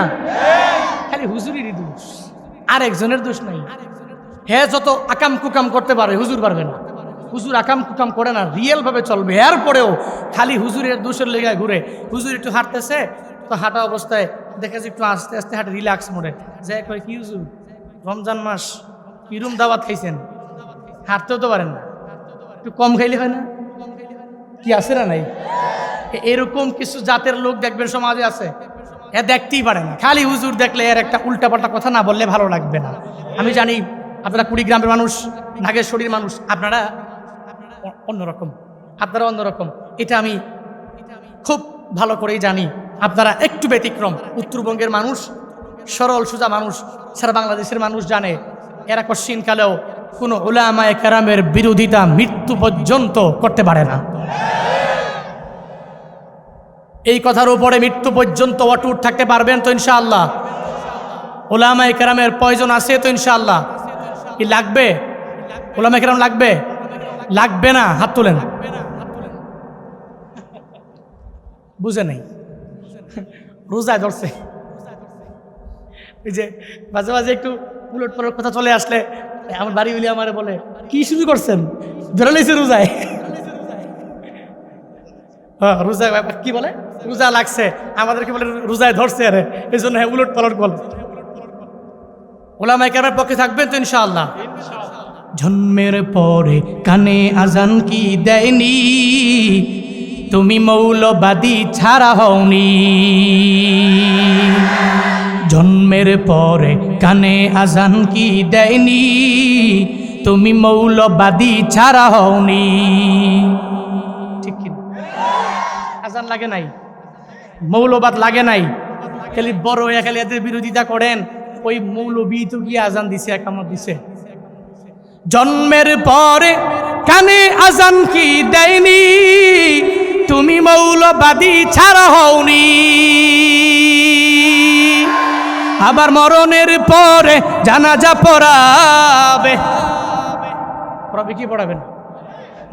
খালি হুজুরেরই দোষ, আর একজনের দোষ নাই। হ্যাঁ, যত আকাম কুকাম করতে পারে হুজুর পারবে না। হুজুর আকাম কুকাম করে না, রিয়েল ভাবে চলবে। এরপরেও খালি হুজুরের দোষের লেগে ঘুরে। হুজুর একটু হাঁটতেছে, তো হাঁটা অবস্থায় দেখে যে একটু আস্তে আস্তে হাঁটে, রিল্যাক্স মোডে যে কয় কি হুজুর রমজান মাস কিরম দাওয়াত খাইছেন? হাঁটতেও তো পারেন না, একটু কম খাইলে হয় না? কি আছে না নাই? এরকম কিছু জাতের লোক দেখবেন সমাজে আছে, এ দেখতেই পারে না। খালি হুজুর দেখলে এর একটা উল্টাপাল্টা কথা না বললে ভালো লাগবে না। আমি জানি আপনারা কুড়িগ্রামের মানুষ, নাগেশ্বরীর মানুষ, আপনারা অন্যরকম, আপনারা অন্যরকম, এটা আমি খুব ভালো করেই জানি। আপনারা একটু ব্যতিক্রম। উত্তরবঙ্গের মানুষ সরল সোজা মানুষ, সারা বাংলাদেশের মানুষ জানে এরা কশ্চিনকালেও কোনো উলামায়ে কেরামের বিরোধিতা মৃত্যু পর্যন্ত করতে পারে না। এই কথার উপরে মৃত্যু পর্যন্ত অটুট থাকতে পারবেন তো ইনশাআল্লাহ? উলামায়ে কেরামের প্রয়োজন আছে তো ইনশাআল্লাহ? কি লাগবে? উলামায়ে কেরাম লাগবে? লাগবে না? হাত তোলেন। বুঝে নাই, রোজায় ধরছে। এই যে মাঝে মাঝে একটু উলট পালট কথা চলে আসলে আমার বাড়ি হইলে আমার বলে কি শুরু করছেন, ধরে লাইছে রোজায়। রোজা কি বলে? রোজা লাগছে, আমাদেরকে বলে রোজায় ধরছে, আরে এই জন্য উলট পালট বল। উলামায়ে কেরামের পক্ষে থাকবেন তো ইনশাআল্লাহ? জন্মের পরে কানে আজান কি দেয়নি, তুমি মৌলবাদী ছাড়া হওনি। জন্মের পরে কানে আজান কি দেয়নি, তুমি মৌলবাদী ছাড়া হওনি। ঠিক কি? আজান লাগে নাই, মৌলবাদ লাগে নাই, খালি বড় হয়ে খালি এদের বিরোধিতা করেন। ওই মৌলবী তো গিয়ে আজান দিছে, একামত দিছে। জন্মের পরে কানে আজান কি দেয়নি, তুমি মৌলবাদী ছাড়া হওনি। আবার মরণের পরে জানাজা পড়াবে, পড়াবে কি পড়াবেন?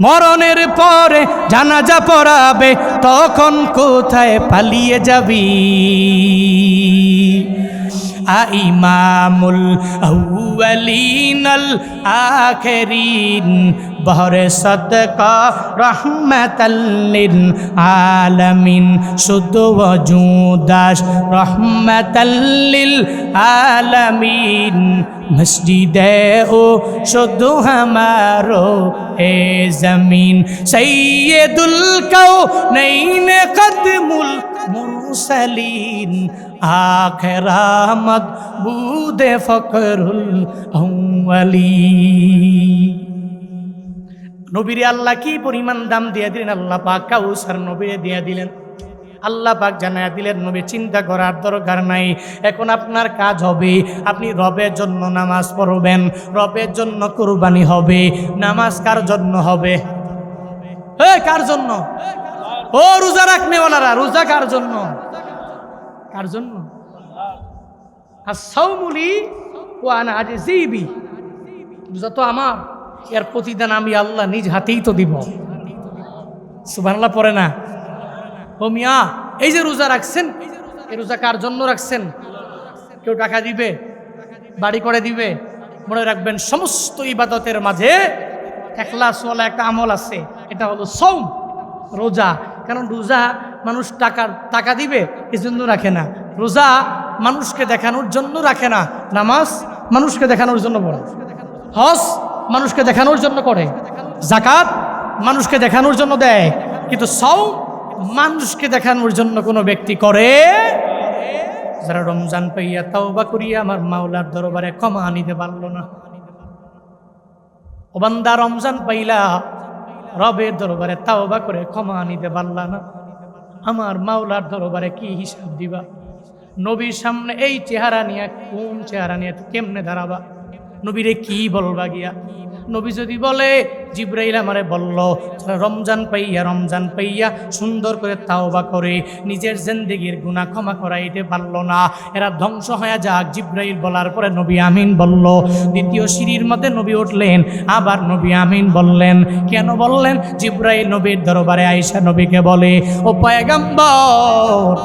মরণের পরে জানাজা পড়াবে, তখন কোথায় পালিয়ে যাবি? ইমামুল আউয়ালিনাল আখিরিন বহরে সদকা রহমাতাল লিল আলামিন, শুধু ওজুদাস রহমাতাল লিল আলামিন, মসজিদে ও শুধু হামারো এ জমিন, সৈয়দুল কাউনাইন কদমুল মুরসালিন, আখিরামত বুদে ফকরুল আউয়ালিন। নবীরে আল্লাহ কি পরিমাণ দাম দিয়ে দিলেন, আল্লাহ পাক কাউসার নবীরে দিয়ে দিলেন। আল্লাহ পাক জানায়া দিলেন নবী চিন্তা করার দরকার নাই। এখন আপনার কাজ হবে, আপনি রবের জন্য নামাজ পড়বেন, রবের জন্য কুরবানি হবে। নামাজ কার জন্য হবে? কার জন্য? ও রোজা রাখনেওয়ালারা, রোজা কার জন্য? কার জন্য? আস-সাওমুলি ওয়া আনা আজজিবি, রোজা তো আমার, এর প্রতিদান আমি আল্লাহ নিজ হাতেই তো দিব। সুবহানাল্লাহ পড়ে না? ও মিয়া, এই যে রোজা রাখছেন, এই রোজা কার জন্য রাখছেন? কেউ টাকা দিবে, বাড়ি করে দিবে? মনে রাখবেন, সমস্ত ইবাদতের মাঝে ইখলাসওয়ালা একটা আমল আছে, এটা হলো সওম, রোজা। কারণ রোজা মানুষ টাকা দিবে এজন্য রাখে না, রোজা মানুষকে দেখানোর জন্য রাখে না, নামাজ মানুষকে দেখানোর জন্য পড়ে, হজ মানুষকে দেখানোর জন্য করে, যাকাত মানুষকে দেখানোর জন্য দেয়, কিন্তু সওম মানুষকে দেখানোর জন্য কোনো ব্যক্তি করে? যারা রমজান পাইয়া তাওবা করিয়া আমার মাওলার দরবারে ক্ষমা নিতে পারল না। ও বান্দা, রমজান পাইলা, রবের দরবারে তাওবা করে ক্ষমা নিতে পারলা না, আমার মাওলার দরবারে কি হিসাব দিবা? নবীর সামনে এই চেহারা নিয়ে, কোন চেহারা নিয়ে কেমনে দাঁড়াবা? নবীরে কি বলবা গিয়া? নবী যদি বলে, জিব্রাইল আমারে বলল, রমজান পাইয়া সুন্দর করে তাওবা করে নিজের জিন্দেগির গুনাহ ক্ষমা করাইতে পারল না, এরা ধ্বংস হয়ে যাক। জিব্রাইল বলার পরে নবী আমিন বলল। দ্বিতীয় সিঁড়ির মধ্যে নবী উঠলেন, আবার নবী আমিন বললেন। কেন বললেন? জিব্রাইল নবীর দরবারে আয়েশা নবীকে বলে, ও পয়গম্বর,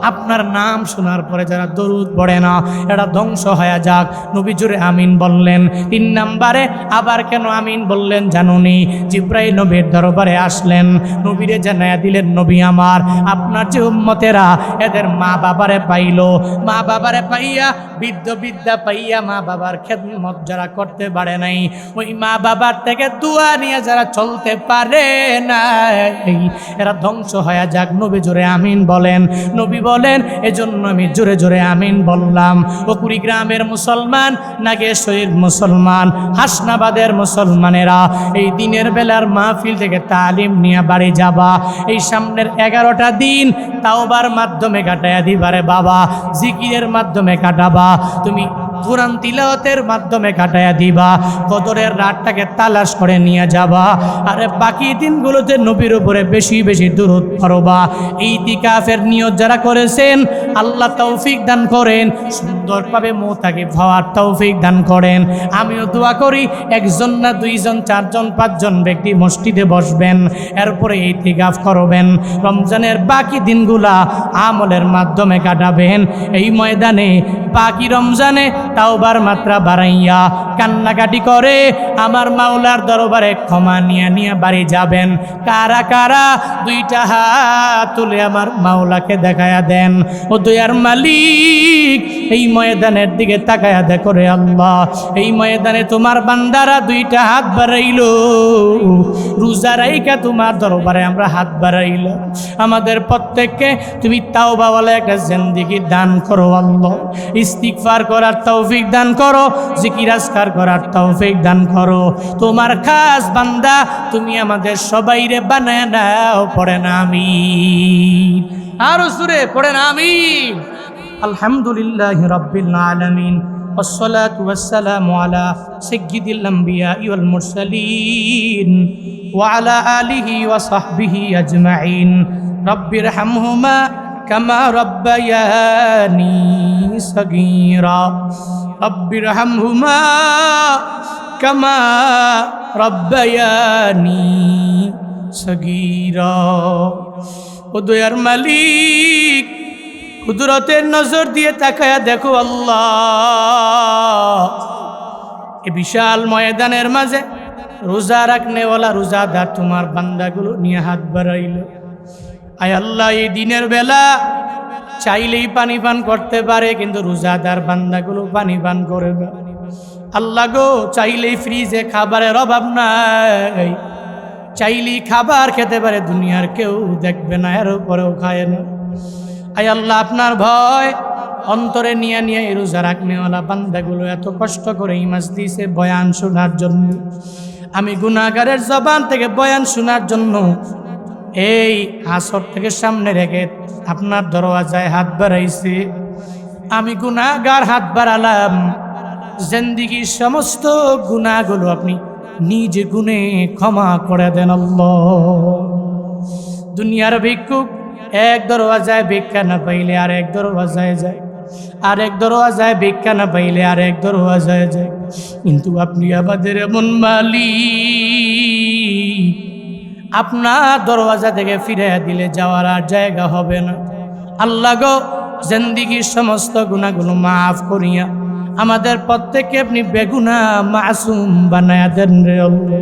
আপনার নাম শোনার পরে যারা দরুদ পড়ে না, এরা ধ্বংস হয়ে যাক। নবী জোরে আমিন বললেন। 3 নম্বরে আবার কেন আমিন বললেন জানুনি? জিব্রাইল নবীর দরবারে আসলেন, নবীরে জানায়া দিলেন, নবী আমার, আপনার যে উম্মতেরা এদের মা বাবারে পাইলো, মা বাবারে পাইয়া বিদ্যা পাইয়া মা বাবার খেদমত যারা করতে পারে নাই, ওই মা বাবার থেকে দোয়া নিয়ে যারা চলতে পারে নাই, এরা ধ্বংস হয়ে যাক। নবী জোরে আমিন বলেন। নবী বলেন, এজন্য আমি জোরে জোরে আমিন বললাম। ও কুড়িগ্রামের মুসলমান, নাগেশ্বরীর মুসলমান, হাসনাবাদের মুসলমানেরা, এই দিনের বেলার মাহফিল থেকে তালিম নিয়ে বাড়ি যাবা। এই সামনের 11টা দিন তাওবার মাধ্যমে কাটাইয়া দিবারে বাবা, জিকিরের মাধ্যমে কাটাবা, তুমি কুরআন তিলাওয়াতের মাধ্যমে কাটাইয়া দিবা, কদরের রাতটাকে তালাশ করে নিয়ে যাবা। আরে বাকি দিনগুলোতে নবীর উপরে বেশি বেশি দুরূদ পড়বা। ইতিকাফের নিয়ত যারা করেছেন, আল্লাহ তৌফিক দান করেন, সুন্দরভাবে মুতাকিফ হওয়ার তৌফিক দান করেন। আমিও দোয়া করি, 1 জন না 2 জন, 4 জন, 5 জন ব্যক্তি মসজিদে বসবেন, এরপরে ইতিকাফ করবেন। রমজানের বাকি দিনগুলা আমলের মাধ্যমে কাটাবেন। এই ময়দানে বাকি রমজানে তাওবার মাত্রা বাড়াইয়া কান্নাকাটি করে আমার মাওলার দরবারে ক্ষমা নিয়ে বাড়ি যাবেন। কারা কারা 2টা হাত তুলে আমার মাওলাকে দেখায়া দেন। ও দয়ার মালিক, এই ময়দানের দিকে তাকায়া দেখো রে আল্লাহ, এই ময়দানে তোমার বান্দারা 2টা হাত বাড়াইলো, রোজা রাইখা তোমার দরবারে আমরা হাত বাড়াইলো। আমাদের প্রত্যেককে তুমি তাওবাওয়ালা একটা জিন্দেগি দান করো আল্লাহ, ইস্তিগফার করার তৌফিক দান করো, জিকির আজকার করার তৌফিক দান করো। তোমার খাস বান্দা তুমি আমাদের সবাইরে বানায় নাও। পড়েন আমিন। আর সুরে পড়েন আমিন। আলহামদুলিল্লাহি রাব্বিল আলামিন, والصلاة والسلام على سيد الأنبياء والمرسلين وعلى آله وصحبه أجمعين. رب ارحمهما كما ربياني صغيرا. رب ارحمهما كما ربياني صغيرا. ও দয়ার মালিক, কুদরতের নজর দিয়ে তাকায়া দেখো আল্লাহ, এ বিশাল ময়দানের মাঝে রোজা রাখনেওয়ালা রোজাদার তোমার বান্দাগুলো নিয়ে হাত বাড়াইল। আয় আল্লাহ, এই দিনের বেলা চাইলেই পানি পান করতে পারে, কিন্তু রোজাদার বান্দাগুলো পানি পান করে না। আল্লাহ গো, চাইলেই ফ্রিজে খাবারের অভাব নাই, চাইলেই খাবার খেতে পারে, দুনিয়ার কেউ দেখবে না, এর উপরেও খায় না। আয় আল্লাহ, আপনার ভয় অন্তরে নিয়ে এই রোজা রাখনেওয়ালা বান্দাগুলো এত কষ্ট করে এই মাজলিসে বয়ান শোনার জন্য, আমি গুনাহগারের জবান থেকে বয়ান শোনার জন্য এই আসর থেকে সামনে রেখে আপনার দরওয়াজায় হাত বাড়াইছি। আমি গুনাহগার হাত বাড়ালাম, জিন্দেগির সমস্ত গুনাহগুলো আপনি নিজ গুণে ক্ষমা করে দেন আল্লাহ। দুনিয়ার ভিক্ষুক এক দরওয়াজায় ভিক্ষা না পাইলে আর এক দরওয়াজায় যায়, আরেক দরওয়াজায় ভিক্ষা না পাইলে আরেক দরওয়াজায় যায়, কিন্তু আপনি আমাদের এমন মালিক, আপনার দরওয়াজা থেকে ফিরে দিলে যাওয়ার আর জায়গা হবে না। আল্লাহ গো, জিন্দেগীর সমস্ত গুনাহগুলো মাফ করিয়া আমাদের প্রত্যেককে আপনি বেগুনা মাসুম বানায়া দেন রে আল্লাহ।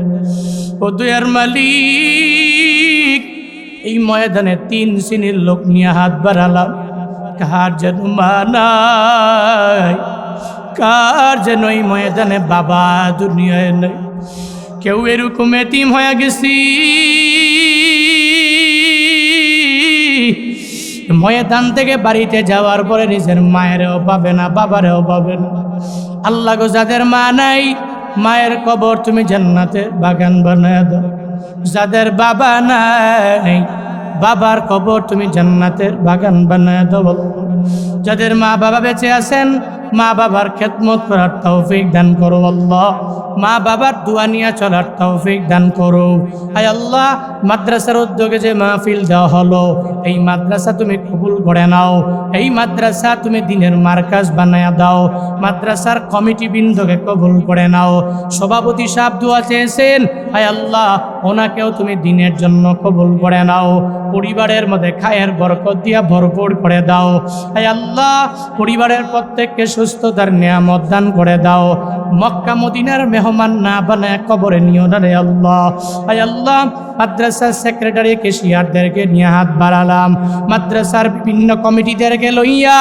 ও দয়ার মালিক, এই ময়দানে 3 শ্রেণীর লোক নিয়ে হাত বাড়ালাম, কার যেন মা নাই, কার যেন এই ময়দানে বাবা দুনিয়ায় নেই। কেউ এরকম এতিম হয়ে গেছি, ময়দান থেকে বাড়িতে যাওয়ার পরে নিজের মায়েরও পাবে না, বাবারেও পাবে না। আল্লাহ গো, যাদের মা নাই, মায়ের কবর তুমি জান্নাতের বাগান বানায় দাও। যাদের বাবা নাই, বাবার কবর তুমি জান্নাতের বাগান বানায় দাও। যাদের মা বাবা বেঁচে আছেন, মা বাবার খেদমত করার তৌফিক দান করো আল্লাহ। মা বাবার দোয়া নিয়ে চলার তৌফিক দান করো। আয় আল্লাহ, মাদ্রাসার উদ্যোগে যে মাহফিল দেওয়া হলো, এই মাদ্রাসা তুমি কবুল করে নাও। এই মাদ্রাসা তুমি দিনের মার্কাজ বানায়া দাও। মাদ্রাসার কমিটি বৃন্দকে কবুল করে নাও। সভাপতি সাহেব দোয়া চেয়েছেন, আয় আল্লাহ, ওনাকেও তুমি দিনের জন্য কবুল করে নাও। পরিবারের মধ্যে খায়ের বরকত দিয়া ভরপুর করে দাও। আয় আল্লাহ, পরিবারের প্রত্যেককে সুস্থতার নিয়ামত দান করে দাও। মক্কা মদিনার মেহমান না বানায় কবরে নিও না রে আল্লাহ। আয় আল্লাহ, মাদ্রাসার সেক্রেটারি কেশিয়ারদেরকে নিয়ে হাত বাড়ালাম, মাদ্রাসার বিভিন্ন কমিটিদেরকে লইয়া,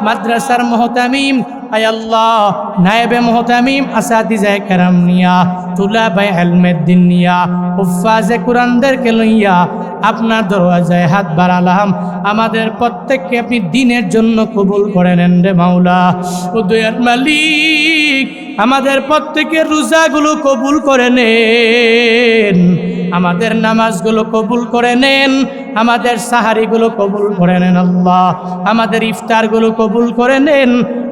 মাদ্রাসার মুহতামিম, আয় আল্লাহ, নায়েবে মুহতামিম, আসাতিজায়ে কেরাম নিয়া, তুলাবায়ে ইলমের দিন নিয়া, হুফাজে কুরআনদেরকে লইয়া আপনার দরওয়াজায় হাত বাড়ালাম। আমাদের প্রত্যেককে আপনি দিনের জন্য কবুল করে নেন রে মাওলা। ও দয়ার মালিক, আমাদের প্রত্যেকের রোজাগুলো কবুল করে নেন, আমাদের নামাজগুলো কবুল করে নেন, আমাদের সাহারিগুলো কবুল করে নেন আল্লাহ, আমাদের ইফতারগুলো কবুল করে নেন,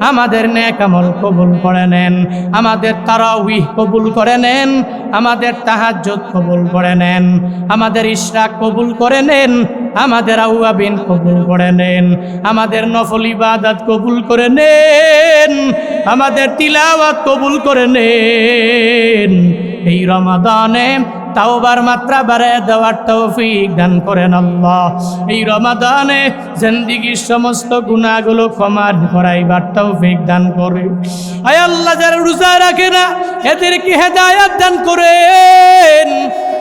আমাদের নেক আমল কবুল করে নেন, আমাদের তারাউইহ কবুল করে নেন, আমাদের তাহাজ্জুদ কবুল করে নেন, আমাদের ইশরাক কবুল করে নেন, আমাদের আওয়াবিন কবুল করে নেন, আমাদের নফল ইবাদত কবুল করে নেন, আমাদের তিলাওয়াত কবুল করে নেন। এই রমাদানে তাওবার মাত্রা বাড়ায় দেওয়ার তৌফিক দান করেন আল্লাহ। এই রমাদানে জিন্দেগীর সমস্ত গুনাহগুলো ক্ষমা করাইবার তৌফিক দান করে। আয় আল্লাহ, যারা রোজা রাখে না এদেরকে হেদায়েত দান করেন।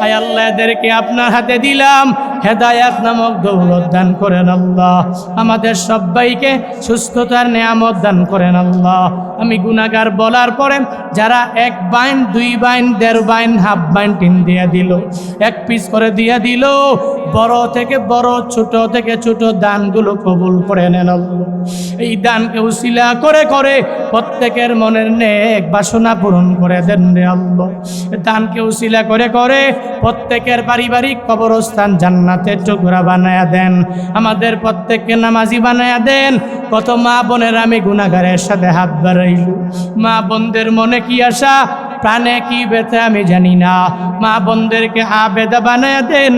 আয় আল্লাহ, এদেরকে আপনার হাতে দিলাম, হেদায়েত নামক দৌলত দান করেন আল্লাহ। আমাদের সবাইকে সুস্থতার নিয়ামত দান করেন আল্লাহ। আমি গুনাহগার বলার পরে যারা 1 বাইন 2 বাইন 1.5 বাইন হাফ বাইন টিন দিয়ে দিল, 1 পিস করে দিয়ে দিল, বড় থেকে বড়, ছোট থেকে ছোট দানগুলো কবুল করে নেন আল্লাহ। এই দানকে উসিলা করে করে প্রত্যেকের মনের নেক বাসনা পূরণ করে দেন রে আল্লাহ। দানকে উসিলা করে করে প্রত্যেকের পারিবারিক কবরস্থান জান্নাতের টুকরা বানায়া দেন। আমাদের প্রত্যেককে নামাজি বানায়া দেন। কত মা বোনের আমি গুনাহগারের সাথে হাত বাড়াইল, মা বোনদের মনে কি আশা, প্রাণে কি ব্যথা আমি জানি না। মা বোনদেরকে আবেদা বানায়া দেন,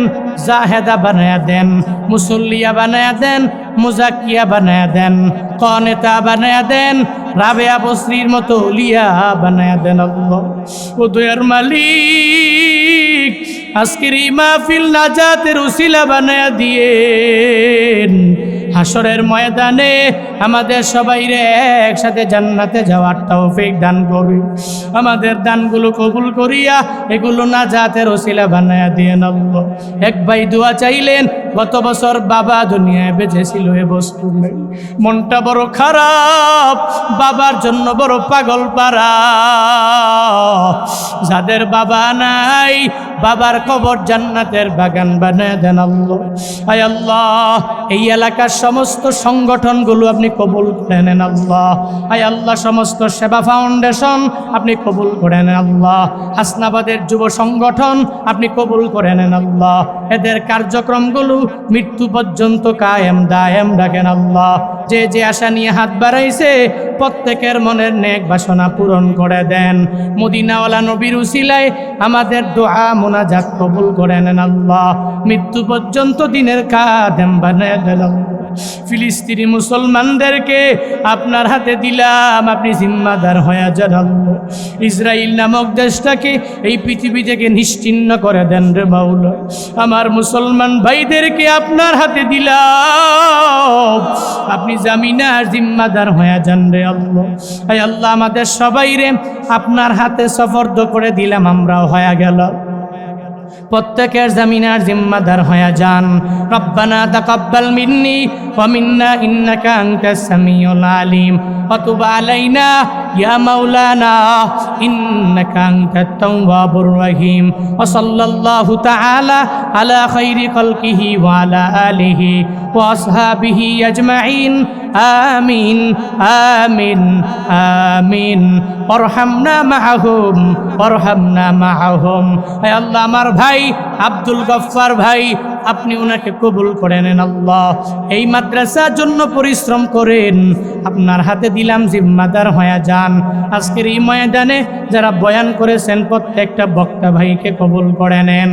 জাহেদা বানায়া দেন, মুসল্লিয়া বানায়া দেন, মুজাক্কিয়া বানায়া দেন, কনেতা বানায়া দেন, রাবেয়া বসরির মতো উলিয়া বানায়া দেন আল্লাহ। ও দয়ার মালিক, আজকের এই মাহফিল নাজাতের উসিলা বানায়া দিয়েন। হাসরের ময়দানে আমাদের সবাইরে একসাথে জান্নাতে যাওয়ার তৌফিক দান করুন। আমাদের দানগুলো কবুল করিয়া এগুলো নাজাতের উসিলা বানায়া দিয়েন আল্লাহ। এক ভাই দোয়া চাইলেন, গত বছর বাবা দুনিয়ায় বেঁচে ছিল, এ বস্তু নেই, মনটা বড় খারাপ, বাবার জন্য বড় পাগল পারা। যাদের বাবা নাই, বাবার কবর জান্নাতের বাগান বানায় দেন আল্লাহ। আয় আল্লাহ, এই এলাকার সমস্ত সংগঠনগুলো আপনি কবুল করে নেন আল্লাহ। আয় আল্লাহ, সমস্ত সেবা ফাউন্ডেশন আপনি কবুল করে নেন আল্লাহ। হাসনাবাদের যুব সংগঠন আপনি কবুল করে নেন আল্লাহ। এদের কার্যক্রমগুলো মৃত্যু পর্যন্ত কায়েম দায়েম রাখেন আল্লাহ। যে যে আশা নিয়ে হাত বাড়াইছে প্রত্যেকের মনের নেক বাসনা পূরণ করে দেন। মদিনাওয়ালা নবীর উসিলায় আমাদের দোয়া মোনাজাত কবুল করে নেন আল্লাহ। মৃত্যু পর্যন্ত দিনের কাদেম বানায় দেন আল্লাহ। ফিলিস্তিনি মুসলমানদেরকে আপনার হাতে দিলাম, আপনি জিম্মাদার হয়ে যান আল্লাহ। ইসরাইল নামক দেশটাকে এই পৃথিবী থেকে নিশ্চিহ্ন করে দেন রে মাওলা। আমার মুসলমান ভাইদেরকে আপনার হাতে দিলাম, আপনি জামিনার জিম্মাদার হয়ে যান রে আল্লাহ। আয় আল্লাহ, আমাদের সবাই রে আপনার হাতে সফর্দ করে দিলাম, আমরাও হয়ে গেল প্রত্যেকের জামিনার জিম্মাদার হয়ে যান। রব্বানা তাকাব্বাল মিন্নি ওয়া মিন্না ইন্নাকা আনতাস সামিউল আলিম ওয়া তুব আলাইনা ইয়া মাওলানা ইন্নাকা আনতাত তাওয়াবুর রহিম। ওয়া সাল্লাল্লাহু তাআলা আলা খাইরি খালকিহি ওয়া আলা আলিহি ওয়া আসহাবিহি আজমাইন। আমিন আমিন আমিন। ওয়ারহামনা মাআহুম ওয়ারহামনা মাআহুম। হে আল্লাহ, আমার ভাই আব্দুল গফফার ভাই, আপনি ওনাকে কবুল করে নেন আল্লাহ। এই মাদ্রাসার জন্য পরিশ্রম করেন, আপনার হাতে দিলাম, জিম্মাদার হয়ে যান। আজকের এই ময়দানে যারা বয়ান করেছেন প্রত্যেকটা বক্তা ভাইকে কবুল করে নেন।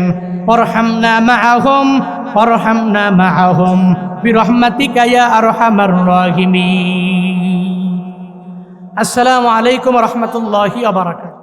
ওয়ারহামনা মাআহুম ওয়ারহামনা মাআহুম বিরহমাতিকা ইয়া আরহামার রাহিমিন। আসসালামু আলাইকুম ওয়া রাহমাতুল্লাহি ওয়া বারাকাতুহু।